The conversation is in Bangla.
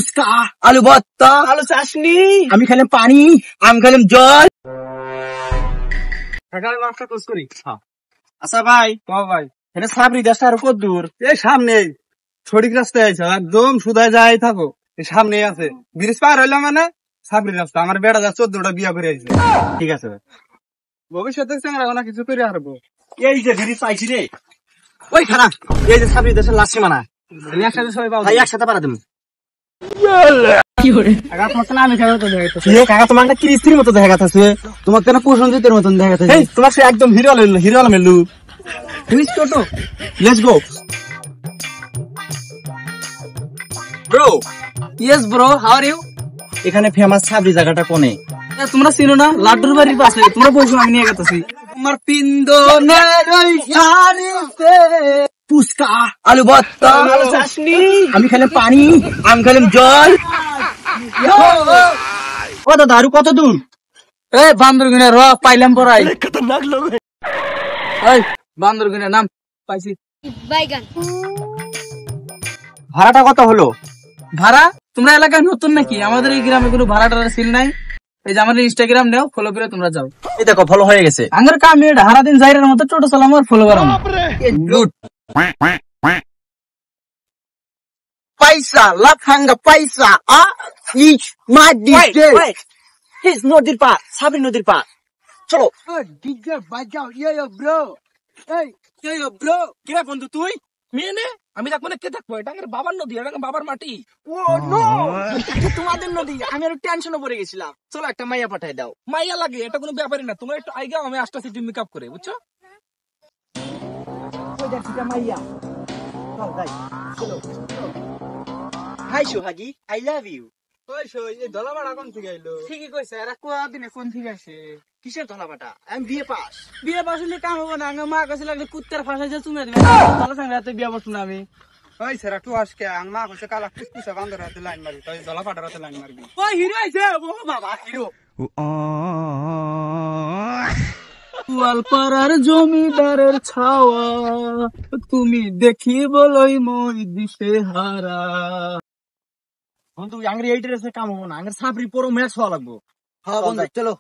ফুচকা, আলু ভর্তা, আলু চাটনি, আমি খেলাম পানি, আমি খেলাম জল। আচ্ছা ভাই, ভাই এটা সাবরি দেশটা আর কত দূর? এই সামনে সঠিক রাস্তায় আছে, একদম সুদায় যাই থাকো, এই সামনে আছে ব্রিজ পার হইলাম মানে সাবরি রাস্তা। আমার বেড়া যা 14টা বিয়া করে আছে। ঠিক আছে ভবিষ্যতে চেঙ্গা কিছু করে হারবো। এই যে ব্রিজ পাইছি রে, ওই খারাপ, এই যে সাবরি দেশের লাস্ট সীমানা, একসাথে সবাই পাবো। ভাই একসাথে পারা তুমি। কিস্তির মতো দেখা যাচ্ছে, তোমার কেন প্রসঞ্জিতের মতন দেখা যাচ্ছে। তোমার সে একদম হিরো আলমের look. Let's go bro. Yes bro, how are you? এখানে ফেমাস সাবরি জায়গাটা কোনে? তোমরা চিনো না? লাড্ডুর বাড়ির পাশে। তোমরা বসো, আমি নিয়ে গেছি। তোমার পিন্দনের ওই শাড়িতে ফুচকা, আলু ভর্তা, আলু চাটনি, আমি খেলাম পানি, আমি খেলাম জল। ও দাদা, আরো কত দূর? এই বান্দরগুনে র, পাইলাম পড়াই। খতরনাক লোক। এই বান্দরগুনে নাম পাইছি। বাইগান ভাড়াটা কত হলো? ভাড়া? তোমরা এলাকায় নতুন নাকি? আমাদের এই গ্রামে কোনো ভাড়া টাড়া সিল নাই। এই যে আমাদের ইনস্টাগ্রাম নেও, ফলো করে তোমরা যাও। এই দেখো ফলো হয়ে গেছে। আঙ্গের কাম এটা হারা দিন যাইরের মতো টোটো চালাম আর ফলো করাম। গুড। পয়সা লাফাঙ্গা পয়সা ইচ মাদি দে। হিজ নদীর পার, সাবরি নদীর পার। চলো। ডিজে বাজাও, ইয়ো ব্রো। এই ইয়ো ব্রো, কি রে বন্ধু তুই? মেয়ে নে, আমি থাকবো না, কে থাকবো? এটা আমার বাবার নদী, এটা আমার বাবার মাটি। ও নো, এটা তোমাদের নদী। আমি আর টেনশনে পড়ে গেছিলাম। চলো একটা মাইয়া পাঠাই দাও। মাইয়া লাগে, এটা কোনো ব্যাপারই না। তোমরা একটু আইগাও, আমি আসতেছি টিম মেকআপ করে, বুঝছো? ওই দেখছিটা মাইয়া। চল যাই। চলো। Hi Sohagi, I love you. ওই সই, এই দলামাড়া কোন থেকে আইলো? ঠিকই কইছে, এরা কোয়া দিনে কোন ঠিক আছে? কিসের ধলাবাটা? আমি বিয়ে পাস। বিয়ে বাসলে কাম হবো না। আঙ্গা মা কাছে লাগলে কুত্তার ফাঁসাই যে তুমি দিবে। তাহলে সঙ্গে রাতে বিয়ে বসবো না আমি। ওই সেরা টু আজকে আংমা কইছে কালা কুসকুসা বান্দর হাতে লাইন মারবি, তুই দলাপাটার হাতে লাইন মারবি। ওই হিরো আইছে, ও বাবা হিরো। গোয়ালপাড়ার জমিদারের ছাওয়া, তুমি দেখি বলই মই দিশে হারা। বন্ধু আঙ্গের এই ড্রেসে কাম হবো না। আঙ্গের সাবরি পুরো ম্যাচ হওয়া লাগবো। হ্যাঁ বন্ধু চলো।